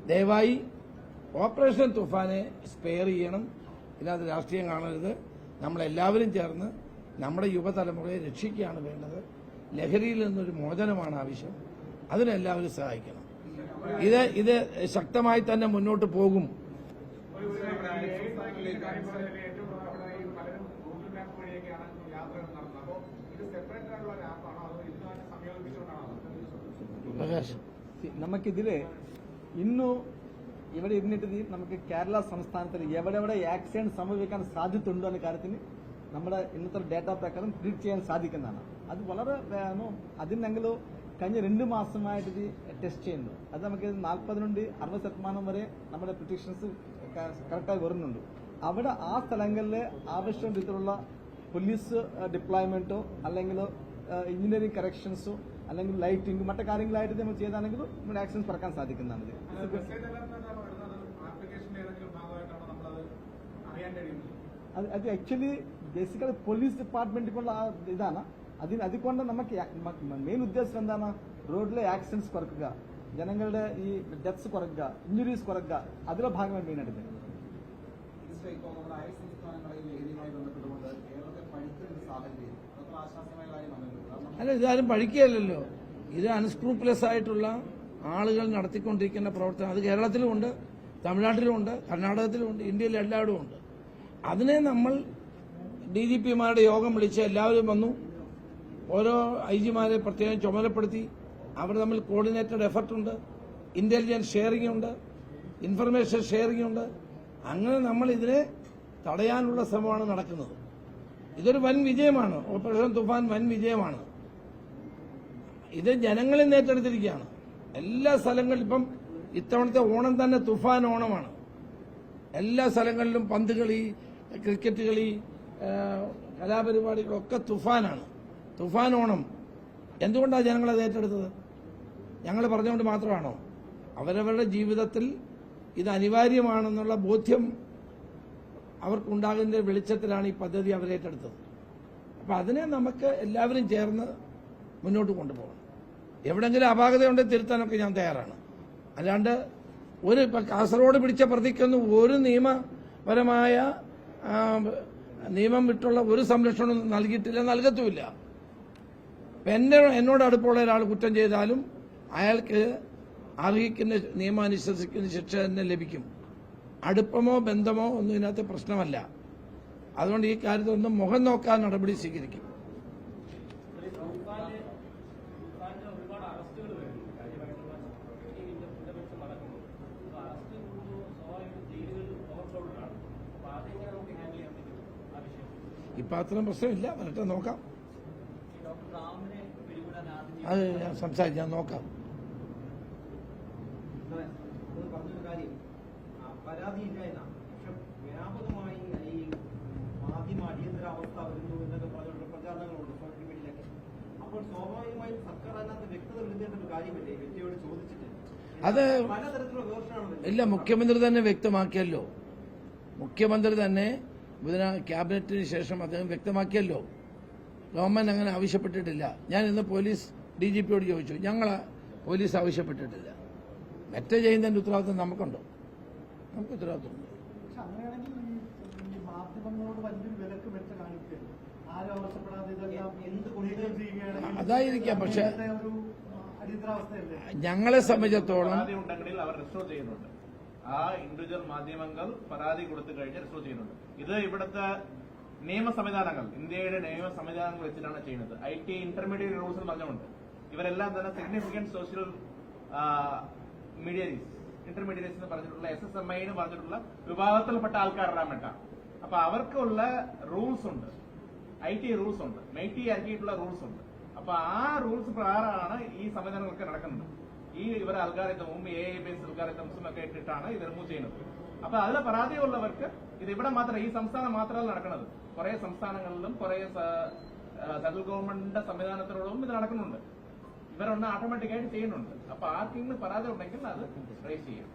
ദയവായി operation തുഫാനെ spare ചെയ്യണം. ഇതിനകത്ത് രാഷ്ട്രീയം കാണരുത്. നമ്മളെല്ലാവരും ചേർന്ന് നമ്മുടെ യുവതലമുറയെ രക്ഷിക്കുകയാണ് വേണ്ടത്. ലഹരിയിൽ നിന്നൊരു മോചനമാണ് ആവശ്യം. അതിനെല്ലാവരും സഹായിക്കണം. ഇത് ശക്തമായി തന്നെ മുന്നോട്ട് പോകും. നമുക്കിതില് ഇന്നു ഇവിടെ ഇരുന്നിട്ട് നമുക്ക് കേരള സംസ്ഥാനത്തിൽ എവിടെ ആക്സിഡന്റ് സംഭവിക്കാൻ സാധ്യതയുണ്ടോ എന്ന കാര്യത്തിന് നമ്മുടെ ഇന്നത്തെ ഡേറ്റ പ്രകാരം പ്രിഡിക്ട് ചെയ്യാൻ സാധിക്കുന്നതാണ്. അത് വളരെ അതിന് ഞങ്ങൾ കഴിഞ്ഞ 2 മാസമായിട്ട് ഇത് ടെസ്റ്റ് ചെയ്യുന്നു. അത് നമുക്ക് 40-60% വരെ നമ്മുടെ പ്രിഡിക്ഷൻസ് കറക്റ്റായി വരുന്നുണ്ട്. അവിടെ ആ സ്ഥലങ്ങളിൽ ആവശ്യം രീതിയിലുള്ള പോലീസ് ഡിപ്ലോയ്മെന്റോ അല്ലെങ്കിൽ എഞ്ചിനീയറിംഗ് കറക്ഷൻസോ അല്ലെങ്കിൽ ലൈറ്റിംഗ് മറ്റു കാര്യങ്ങളായിട്ട് നമ്മൾ ചെയ്താണെങ്കിൽ നമ്മുടെ ആക്ഷൻസ് പറക്കാൻ സാധിക്കുന്നതാണ്. അത് ആക്ച്വലി ബേസിക്കലി പോലീസ് ഡിപ്പാർട്ട്മെന്റിനുള്ള ഇതാണ്. അതുകൊണ്ട് നമുക്ക് മെയിൻ ഉദ്ദേശം എന്താണ്? റോഡിലെ ആക്സിഡൻസ് കുറയ്ക്കുക, ജനങ്ങളുടെ ഈ ഡെത്ത്സ് കുറയ്ക്കുക, ഇഞ്ചുറീസ് കുറയ്ക്കുക. അതിലെ ഭാഗമാണ് മെയിൻ ആയിട്ട്. അല്ല, ഇതാരും പഴിക്കുകയല്ലോ. ഇത് അൺസ്ക്രൂപ്ലെസ് ആയിട്ടുള്ള ആളുകൾ നടത്തിക്കൊണ്ടിരിക്കുന്ന പ്രവർത്തനം. അത് കേരളത്തിലുമുണ്ട്, തമിഴ്നാട്ടിലുമുണ്ട്, കർണാടകത്തിലുമുണ്ട്, ഇന്ത്യയിൽ എല്ലായിടും ഉണ്ട്. അതിനെ നമ്മൾ DGPമാരുടെ യോഗം വിളിച്ച് എല്ലാവരും വന്നു. ഓരോ IG മാരെ പ്രത്യേകം ചുമതലപ്പെടുത്തി. അവർ തമ്മിൽ കോർഡിനേറ്റഡ് എഫർട്ടുണ്ട്, ഇന്റലിജൻസ് ഷെയറിംഗ് ഉണ്ട്, ഇൻഫർമേഷൻ ഷെയറിംഗ് ഉണ്ട്. അങ്ങനെ നമ്മൾ ഇതിനെ തടയാനുള്ള ശ്രമമാണ് നടക്കുന്നത്. ഇതൊരു വൻ വിജയമാണ്. ഓപ്പറേഷൻ തുഫാൻ വൻ വിജയമാണ്. ഇത് ജനങ്ങളിൽ ഏറ്റെടുത്തിരിക്കുകയാണ്. എല്ലാ സ്ഥലങ്ങളിലും ഇപ്പം ഇത്തവണത്തെ ഓണം തന്നെ തുഫാൻ ഓണമാണ്. എല്ലാ സ്ഥലങ്ങളിലും പന്ത് കളി, ക്രിക്കറ്റ് കളി, കലാപരിപാടികളൊക്കെ തുഫാനാണ്. തുഫാൻ ഓണം. എന്തുകൊണ്ടാണ് ജനങ്ങളത് ഏറ്റെടുത്തത്? ഞങ്ങൾ പറഞ്ഞുകൊണ്ട് മാത്രമാണോ? അവരവരുടെ ജീവിതത്തിൽ ഇത് അനിവാര്യമാണെന്നുള്ള ബോധ്യം അവർക്കുണ്ടാകുന്ന വെളിച്ചത്തിലാണ് ഈ പദ്ധതി അവരേറ്റെടുത്തത്. അപ്പം അതിനെ നമുക്ക് എല്ലാവരും ചേർന്ന് മുന്നോട്ട് കൊണ്ടുപോകണം. എവിടെങ്കിലും അപാകതയുണ്ടെങ്കിൽ തിരുത്താനൊക്കെ ഞാൻ തയ്യാറാണ്. അല്ലാണ്ട് ഇപ്പം കാസർഗോഡ് പിടിച്ച പ്രതിക്കൊന്നും ഒരു നിയമപരമായ നിയമം വിട്ടുള്ള ഒരു സംരക്ഷണം നൽകിയിട്ടില്ല, നൽകത്തുമില്ല. എന്നോട് അടുപ്പമുള്ള ഒരാൾ കുറ്റം ചെയ്താലും അയാൾക്ക് അർഹിക്കുന്ന നിയമാനുസരിക്കുന്ന ശിക്ഷ തന്നെ ലഭിക്കും. അടുപ്പമോ ബന്ധമോ ഒന്നും ഇതിനകത്ത് പ്രശ്നമല്ല. അതുകൊണ്ട് ഈ കാര്യത്തിലൊന്നും മുഖം നോക്കാൻ നടപടി സ്വീകരിക്കും. ഇപ്പൊ അത്രയും പ്രശ്നമില്ല. വരട്ടെ, നോക്കാം. അത് ഞാൻ സംസാരിച്ച് ഞാൻ നോക്കാം. പരാതിയില്ല എന്നാണ്. പക്ഷെ വ്യാപകമായി ഈ മാധ്യമ അടിയന്തരാവസ്ഥ വരുന്നു എന്നൊക്കെ പറഞ്ഞുള്ള പ്രചാരണങ്ങളുണ്ട് സോഷ്യൽ മീഡിയയിലൊക്കെ. അപ്പോൾ സ്വാഭാവികമായും സർക്കാർ അതിനകത്ത് വ്യക്തത വരുത്തേണ്ട ഒരു കാര്യമല്ലേ വ്യക്തിയോട് ചോദിച്ചിട്ട്? അത് പലതരത്തിലുള്ള വേർഷനാണ്. ഇല്ല, മുഖ്യമന്ത്രി തന്നെ വ്യക്തമാക്കിയല്ലോ. മുഖ്യമന്ത്രി തന്നെ ക്യാബിനറ്റിന് ശേഷം അദ്ദേഹം വ്യക്തമാക്കിയല്ലോ. ഗവൺമെന്റ് അങ്ങനെ ആവശ്യപ്പെട്ടിട്ടില്ല. ഞാൻ ഇന്ന് പോലീസ് DGPയോട് ചോദിച്ചു. പോലീസ് ആവശ്യപ്പെട്ടിട്ടില്ല. മറ്റേ ചെയ്യുന്നതിന്റെ ഉത്തരവാദിത്വം നമുക്കുണ്ടോ? നമുക്ക് ഉത്തരവാദിത്വമുണ്ട്. അതായിരിക്കാം. പക്ഷെ ഞങ്ങളെ സംബന്ധിച്ചിടത്തോളം ആ ഇൻഡിവിജ്വൽ മാധ്യമങ്ങൾ പരാതി കൊടുത്തു കഴിഞ്ഞ് രജിസ്റ്റർ ചെയ്യുന്നുണ്ട്. ഇത് ഇവിടുത്തെ നിയമ സംവിധാനങ്ങൾ, ഇന്ത്യയുടെ നിയമ സംവിധാനങ്ങൾ വെച്ചിട്ടാണ് ചെയ്യുന്നത്. IT ഇന്റർമീഡിയറ്റ് റൂൾസ് പറഞ്ഞുകൊണ്ട് ഇവരെല്ലാം തന്നെ സിഗ്നിഫിക്കന്റ് സോഷ്യൽ ഇന്റർമീഡിയറ്റ്സ് എന്ന് പറഞ്ഞിട്ടുള്ള SSMI എന്ന് പറഞ്ഞിട്ടുള്ള വിഭാഗത്തിൽപ്പെട്ട ആൾക്കാരെല്ലാം വേണ്ട. അപ്പൊ അവർക്കുള്ള റൂൾസ് ഉണ്ട്, IT റൂൾസ് ഉണ്ട്, MEITI ഇറക്കിയിട്ടുള്ള റൂൾസ് ഉണ്ട്. അപ്പൊ ആ റൂൾസ് പ്രകാരമാണ് ഈ സംവിധാനങ്ങളൊക്കെ നടക്കുന്നത്. ഇവരെ അൽഗാരിതമും AI ബേസ്ഡ് അൽഗാരിതംസും ഒക്കെ ഇട്ടിട്ടാണ് ഇത് റിമൂവ് ചെയ്യുന്നത്. അപ്പൊ അതിലെ പരാതിയുള്ളവർക്ക് ഇത് ഇവിടെ മാത്രം, ഈ സംസ്ഥാനം മാത്രമല്ല നടക്കുന്നത്, കുറെ സംസ്ഥാനങ്ങളിലും കുറെ സെൻട്രൽ ഗവൺമെന്റിന്റെ സംവിധാനത്തിനോടും ഇത് നടക്കുന്നുണ്ട്. ഇവരൊന്ന് ഓട്ടോമാറ്റിക്കായിട്ട് ചെയ്യുന്നുണ്ട്. അപ്പൊ ആർക്കെങ്കിലും പരാതി ഉണ്ടെങ്കിൽ അത് റേസ് ചെയ്യാം.